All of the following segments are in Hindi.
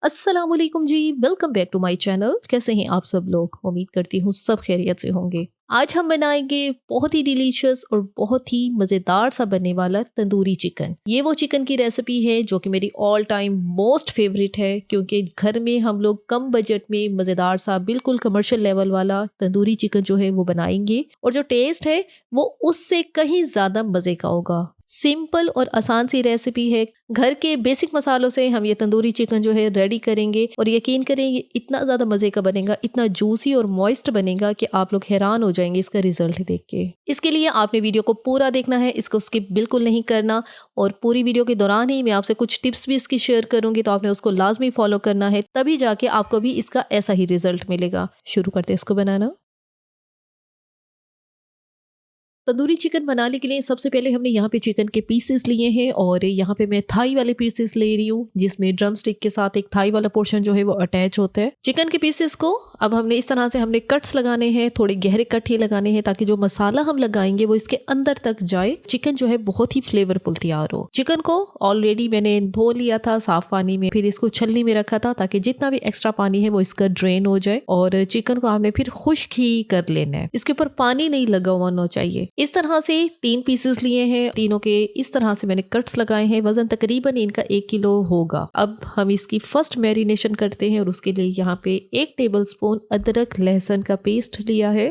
अस्सलाम वालेकुम जी, welcome back to my channel. कैसे हैं आप सब लोग? उम्मीद करती हूँ सब खैरियत से होंगे। आज हम बनाएंगे बहुत ही डिलीशियस और बहुत ही मज़ेदार सा बनने वाला तंदूरी चिकन। ये वो चिकन की रेसिपी है जो कि मेरी ऑल टाइम मोस्ट फेवरेट है, क्योंकि घर में हम लोग कम बजट में मज़ेदार सा बिल्कुल कमर्शियल लेवल वाला तंदूरी चिकन जो है वो बनाएंगे, और जो टेस्ट है वो उससे कहीं ज़्यादा मज़े का होगा। सिंपल और आसान सी रेसिपी है। घर के बेसिक मसालों से हम ये तंदूरी चिकन जो है रेडी करेंगे, और यकीन करें ये इतना ज़्यादा मज़े का बनेगा, इतना जूसी और मॉइस्ट बनेगा कि आप लोग हैरान हो जाएंगे इसका रिजल्ट देख के। इसके लिए आपने वीडियो को पूरा देखना है, इसको स्किप बिल्कुल नहीं करना, और पूरी वीडियो के दौरान ही मैं आपसे कुछ टिप्स भी इसकी शेयर करूंगी, तो आपने उसको लाजमी फॉलो करना है, तभी जाके आपको भी इसका ऐसा ही रिजल्ट मिलेगा। शुरू करते हैं इसको बनाना। तंदूरी चिकन बनाने के लिए सबसे पहले हमने यहाँ पे चिकन के पीसेस लिए हैं, और यहाँ पे मैं थाई वाले पीसेस ले रही हूँ, जिसमें ड्रम स्टिक के साथ एक थाई वाला पोर्शन जो है वो अटैच होता है। चिकन के पीसेस को अब हमने इस तरह से हमने कट्स लगाने हैं, थोड़े गहरे कट ही लगाने हैं, ताकि जो मसाला हम लगाएंगे वो इसके अंदर तक जाए, चिकन जो है बहुत ही फ्लेवरफुल तैयार हो। चिकन को ऑलरेडी मैंने धो लिया था साफ पानी में, फिर इसको छलनी में रखा था ताकि जितना भी एक्स्ट्रा पानी है वो इसका ड्रेन हो जाए, और चिकन को हमने फिर खुश्क ही कर लेना है। इसके ऊपर पानी नहीं लगा होना चाहिए। इस तरह से 3 पीसेस लिए हैं, तीनों के इस तरह से मैंने कट्स लगाए हैं। वजन तकरीबन इनका 1 किलो होगा। अब हम इसकी फर्स्ट मैरिनेशन करते हैं, और उसके लिए यहाँ पे 1 टेबलस्पून अदरक लहसुन का पेस्ट लिया है।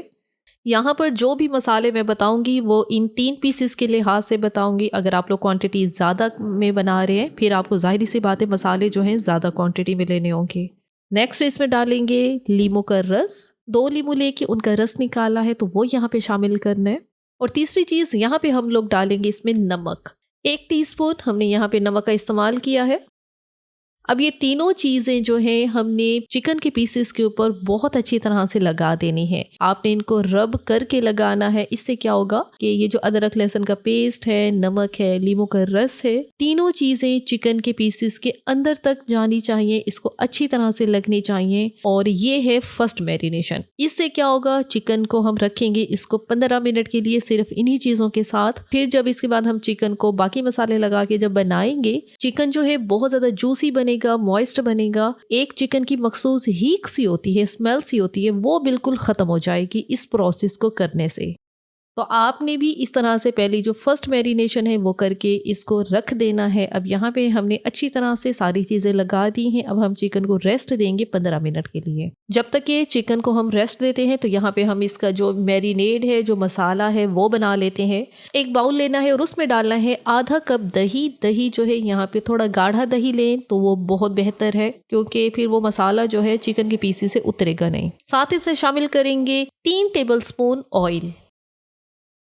यहाँ पर जो भी मसाले मैं बताऊंगी वो इन 3 पीसेस के लिहाज से बताऊंगी। अगर आप लोग क्वांटिटी ज़्यादा में बना रहे हैं, फिर आपको जाहिर सी बात है मसाले जो हैं ज़्यादा क्वांटिटी में लेने होंगे। नेक्स्ट इसमें डालेंगे लीमू का रस। 2 लीमू लेके उनका रस निकाला है, तो वो यहाँ पे शामिल करना है। और तीसरी चीज़ यहाँ पे हम लोग डालेंगे इसमें नमक। 1 टीस्पून हमने यहाँ पे नमक का इस्तेमाल किया है। अब ये तीनों चीज़ें जो हैं हमने चिकन के पीसेस के ऊपर बहुत अच्छी तरह से लगा देनी है। आपने इनको रब करके लगाना है। इससे क्या होगा कि ये जो अदरक लहसुन का पेस्ट है, नमक है, लीमू का रस है, तीनों चीज़ें चिकन के पीसेस के अंदर तक जानी चाहिए, इसको अच्छी तरह से लगनी चाहिए। और ये है फर्स्ट मैरिनेशन। इससे क्या होगा, चिकन को हम रखेंगे इसको 15 मिनट के लिए सिर्फ इन्हीं चीज़ों के साथ। फिर जब इसके बाद हम चिकन को बाकी मसाले लगा के जब बनाएंगे, चिकन जो है बहुत ज़्यादा जूसी बनेगा, मॉइस्ट बनेगा। एक चिकन की मखसूस हीक सी होती है, स्मेल सी होती है, वो बिल्कुल खत्म हो जाएगी इस प्रोसेस को करने से। तो आपने भी इस तरह से पहले जो फर्स्ट मैरिनेशन है वो करके इसको रख देना है। अब यहाँ पे हमने अच्छी तरह से सारी चीज़ें लगा दी हैं। अब हम चिकन को रेस्ट देंगे 15 मिनट के लिए। जब तक ये चिकन को हम रेस्ट देते हैं, तो यहाँ पे हम इसका जो मैरिनेड है, जो मसाला है, वो बना लेते हैं। एक बाउल लेना है और उसमें डालना है आधा कप दही। दही जो है यहाँ पे थोड़ा गाढ़ा दही लें तो वो बहुत बेहतर है, क्योंकि फिर वो मसाला जो है चिकन के पीसी से उतरेगा नहीं। साथ ही इसमें शामिल करेंगे 3 टेबलस्पून ऑयल।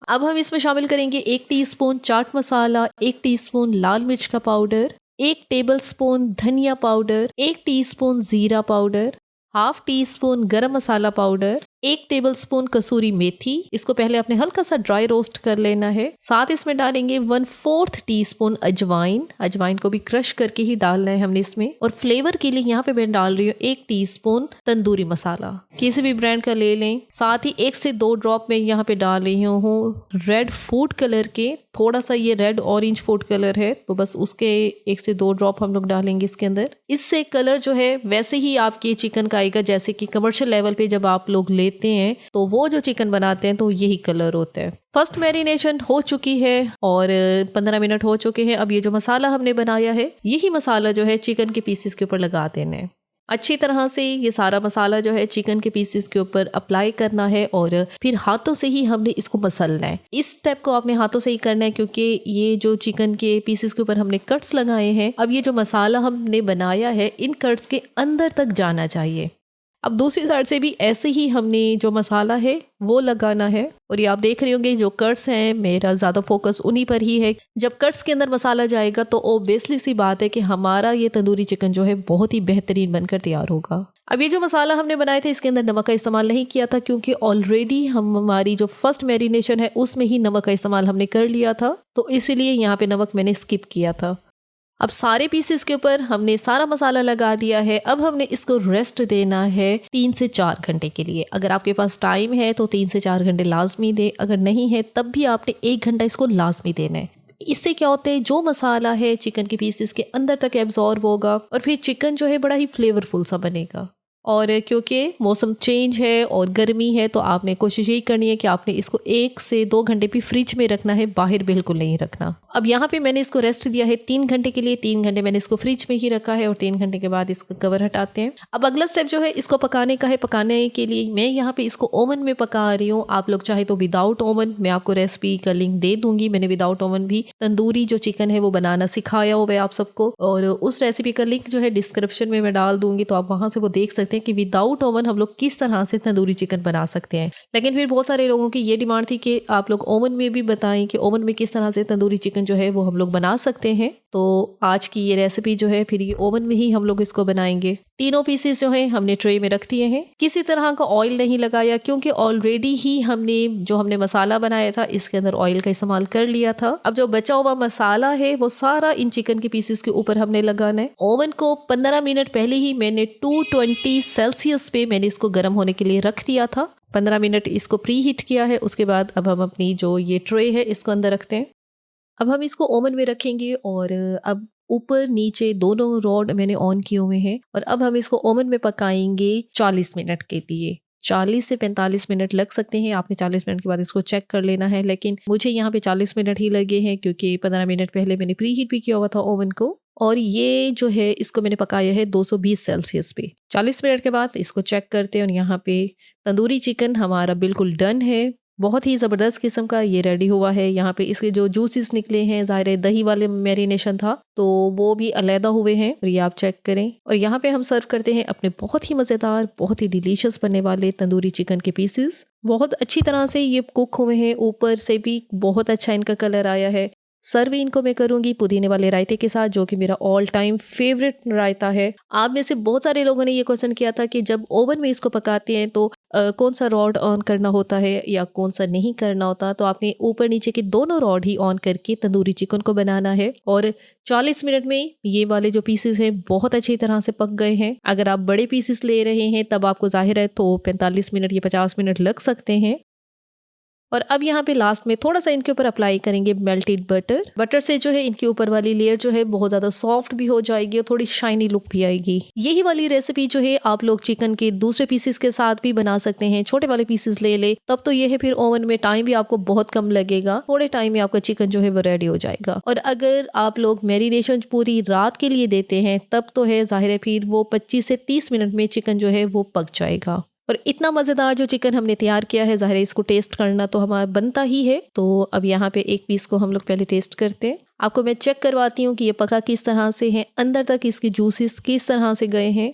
अब हम इसमें शामिल करेंगे 1 टीस्पून चाट मसाला, 1 टीस्पून लाल मिर्च का पाउडर, 1 टेबलस्पून धनिया पाउडर, 1 टीस्पून जीरा पाउडर, हाफ टी स्पून गरम मसाला पाउडर, 1 टेबलस्पून कसूरी मेथी। इसको पहले आपने हल्का सा ड्राई रोस्ट कर लेना है। साथ इसमें डालेंगे 1/4 टीस्पून अजवाइन। अजवाइन को भी क्रश करके ही डालना है हमने इसमें। और फ्लेवर के लिए यहाँ पे मैं डाल रही हूँ 1 टीस्पून तंदूरी मसाला, किसी भी ब्रांड का ले लें। साथ ही 1 से 2 ड्रॉप में यहाँ पे डाल रही हूँ रेड फूड कलर के। थोड़ा सा ये रेड ऑरेंज फूड कलर है, तो बस उसके 1 से 2 ड्रॉप हम लोग डालेंगे इसके अंदर। इससे कलर जो है वैसे ही आपके चिकन का आएगा जैसे कि कमर्शियल लेवल पे जब आप लोग लेते हैं तो वो जो चिकन बनाते हैं तो यही कलर होता है। फर्स्ट मैरिनेशन हो चुकी है और 15 मिनट हो चुके हैं। अब ये जो मसाला हमने बनाया है, यही मसाला जो है चिकन के पीसेस के ऊपर लगा देना है। अच्छी तरह से ये सारा मसाला जो है चिकन के पीसेस के ऊपर अप्लाई करना है, और फिर हाथों से ही हमने इसको मसलना है। इस स्टेप को आपने हाथों से ही करना है, क्योंकि ये जो चिकन के पीसेस के ऊपर हमने कट्स लगाए हैं, अब ये जो मसाला हमने बनाया है इन कट्स के अंदर तक जाना चाहिए। अब दूसरी साइड से भी ऐसे ही हमने जो मसाला है वो लगाना है। और ये आप देख रहे होंगे जो कट्स हैं, मेरा ज़्यादा फोकस उन्हीं पर ही है। जब कट्स के अंदर मसाला जाएगा तो ओब्वियसली सी बात है कि हमारा ये तंदूरी चिकन जो है बहुत ही बेहतरीन बनकर तैयार होगा। अब ये जो मसाला हमने बनाए थे इसके अंदर नमक का इस्तेमाल नहीं किया था, क्योंकि ऑलरेडी हमारी जो फर्स्ट मैरिनेशन है उसमें ही नमक का इस्तेमाल हमने कर लिया था, तो इसीलिए यहाँ पे नमक मैंने स्किप किया था। अब सारे पीसेस के ऊपर हमने सारा मसाला लगा दिया है। अब हमने इसको रेस्ट देना है 3 से 4 घंटे के लिए। अगर आपके पास टाइम है तो 3 से 4 घंटे लाजमी दें, अगर नहीं है तब भी आपने 1 घंटा इसको लाजमी देना है। इससे क्या होता है, जो मसाला है चिकन के पीसेस के अंदर तक एब्जॉर्ब होगा और फिर चिकन जो है बड़ा ही फ्लेवरफुल सा बनेगा। और क्योंकि मौसम चेंज है और गर्मी है तो आपने कोशिश यही करनी है कि आपने इसको 1 से 2 घंटे भी फ्रिज में रखना है, बाहर बिल्कुल नहीं रखना। अब यहाँ पे मैंने इसको रेस्ट दिया है 3 घंटे के लिए। 3 घंटे मैंने इसको फ्रिज में ही रखा है और 3 घंटे के बाद इसका कवर हटाते हैं। अब अगला स्टेप जो है इसको पकाने का है। पकाने के लिए मैं यहाँ पे इसको ओवन में पका रही हूँ। आप लोग चाहे तो विदाउट ओवन, मैं आपको रेसिपी का लिंक दे दूंगी। मैंने विदाउट ओवन भी तंदूरी जो चिकन है वो बनाना सिखाया हुआ है आप सबको, और उस रेसिपी का लिंक जो है डिस्क्रिप्शन में मैं डाल दूंगी, तो आप वहां से वो देख सकते हैं कि विदाउट ओवन हम लोग किस तरह से तंदूरी चिकन बना सकते हैं। लेकिन फिर बहुत सारे लोगों की ये डिमांड थी कि आप लोग ओवन में भी बताएं कि ओवन में किस तरह से तंदूरी चिकन जो है वो हम लोग बना सकते हैं। तो आज की ये रेसिपी जो है फिर ये ओवन में ही हम लोग इसको बनाएंगे। तीनों पीसेस जो है हमने ट्रे में रख दिए हैं। किसी तरह का ऑयल नहीं लगाया क्योंकि ऑलरेडी ही हमने मसाला बनाया था इसके अंदर ऑयल का इस्तेमाल कर लिया था। अब जो बचा हुआ मसाला है वो सारा इन चिकन के पीसेस के ऊपर हमने लगाना है। ओवन को 15 मिनट पहले ही मैंने 220 सेल्सियस पे मैंने इसको गर्म होने के लिए रख दिया था। 15 मिनट इसको प्री हीट किया है। उसके बाद अब हम अपनी जो ये ट्रे है इसको अंदर रखते हैं। अब हम इसको ओवन में रखेंगे और अब ऊपर नीचे दोनों रॉड मैंने ऑन किए हुए हैं और अब हम इसको ओवन में पकाएंगे 40 मिनट के लिए। 40 से 45 मिनट लग सकते हैं। आपने 40 मिनट के बाद इसको चेक कर लेना है, लेकिन मुझे यहाँ पे 40 मिनट ही लगे हैं क्योंकि 15 मिनट पहले मैंने प्री हीट भी किया हुआ था ओवन को। और ये जो है इसको मैंने पकाया है 220 सेल्सियस पे। 40 मिनट के बाद इसको चेक करते हैं और यहाँ पे तंदूरी चिकन हमारा बिल्कुल डन है। बहुत ही ज़बरदस्त किस्म का ये रेडी हुआ है। यहाँ पे इसके जो जूसेस निकले हैं, ज़ाहिर है दही वाले मैरिनेशन था तो वो भी अलहदा हुए हैं और ये आप चेक करें। और यहाँ पे हम सर्व करते हैं अपने बहुत ही मज़ेदार, बहुत ही डिलीशियस बनने वाले तंदूरी चिकन के पीसेस। बहुत अच्छी तरह से ये कुक हुए हैं, ऊपर से भी बहुत अच्छा इनका कलर आया है। सर्व इनको मैं करूंगी पुदीने वाले रायते के साथ, जो कि मेरा ऑल टाइम फेवरेट रायता है। आप में से बहुत सारे लोगों ने ये क्वेश्चन किया था कि जब ओवन में इसको पकाते हैं तो कौन सा रॉड ऑन करना होता है या कौन सा नहीं करना होता। तो आपने ऊपर नीचे के दोनों रॉड ही ऑन करके तंदूरी चिकन को बनाना है। और 40 मिनट में ये वाले जो पीसेस हैं बहुत अच्छी तरह से पक गए हैं। अगर आप बड़े पीसेस ले रहे हैं तब आपको जाहिर है तो 45 मिनट या 50 मिनट लग सकते हैं। और अब यहाँ पे लास्ट में थोड़ा सा इनके ऊपर अप्लाई करेंगे मेल्टेड बटर। बटर से जो है इनके ऊपर वाली लेयर जो है बहुत ज़्यादा सॉफ्ट भी हो जाएगी और थोड़ी शाइनी लुक भी आएगी। यही वाली रेसिपी जो है आप लोग चिकन के दूसरे पीसेस के साथ भी बना सकते हैं। छोटे वाले पीसेस ले ले तब तो ये है फिर ओवन में टाइम भी आपको बहुत कम लगेगा, थोड़े टाइम में आपका चिकन जो है वो रेडी हो जाएगा। और अगर आप लोग मैरिनेशन पूरी रात के लिए देते हैं तब तो है जाहिर है फिर वो 25 से 30 मिनट में चिकन जो है वो पक जाएगा। और इतना मज़ेदार जो चिकन हमने तैयार किया है, ज़ाहिर है इसको टेस्ट करना तो हमारा बनता ही है। तो अब यहाँ पे एक पीस को हम लोग पहले टेस्ट करते हैं। आपको मैं चेक करवाती हूँ कि ये पका किस तरह से है, अंदर तक इसके जूसेस किस तरह से गए हैं।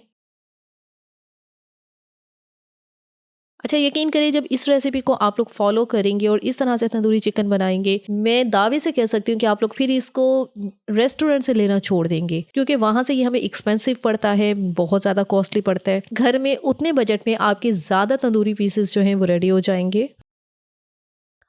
अच्छा, यकीन करिए जब इस रेसिपी को आप लोग फॉलो करेंगे और इस तरह से तंदूरी चिकन बनाएंगे, मैं दावे से कह सकती हूँ कि आप लोग फिर इसको रेस्टोरेंट से लेना छोड़ देंगे, क्योंकि वहां से ये हमें एक्सपेंसिव पड़ता है, बहुत ज़्यादा कॉस्टली पड़ता है। घर में उतने बजट में आपके ज़्यादा तंदूरी पीसेस जो हैं वो रेडी हो जाएंगे।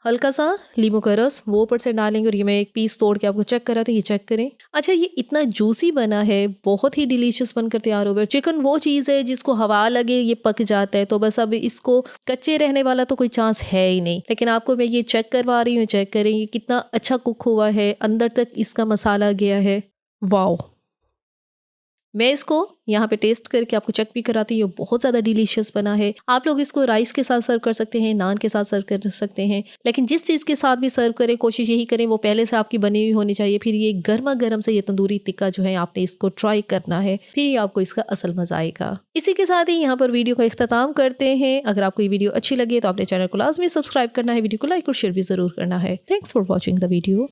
हल्का सा लींबू का रस वो ऊपर से डालेंगे और ये मैं एक पीस तोड़ के आपको चेक करा था, ये चेक करें। अच्छा, ये इतना जूसी बना है, बहुत ही डिलीशियस बनकर तैयार हो गया। चिकन वो चीज़ है जिसको हवा लगे ये पक जाता है, तो बस अब इसको कच्चे रहने वाला तो कोई चांस है ही नहीं। लेकिन आपको मैं ये चेक करवा रही हूँ, चेक करें ये कितना अच्छा कुक हुआ है, अंदर तक इसका मसाला गया है। वाओ! मैं इसको यहाँ पे टेस्ट करके आपको चेक भी कराती हूँ, बहुत ज़्यादा डिलीशियस बना है। आप लोग इसको राइस के साथ सर्व कर सकते हैं, नान के साथ सर्व कर सकते हैं, लेकिन जिस चीज़ के साथ भी सर्व करें कोशिश यही करें वो पहले से आपकी बनी हुई होनी चाहिए। फिर ये गर्मा गर्म से ये तंदूरी टिक्का जो है आपने इसको ट्राई करना है, फिर आपको इसका असल मजा आएगा। इसी के साथ ही यहाँ पर वीडियो का इख्तिताम करते हैं। अगर आपको ये वीडियो अच्छी लगी तो अपने चैनल को लाजमी सब्सक्राइब करना है, वीडियो को लाइक और शेयर भी जरूर करना है। Thanks for watching the video.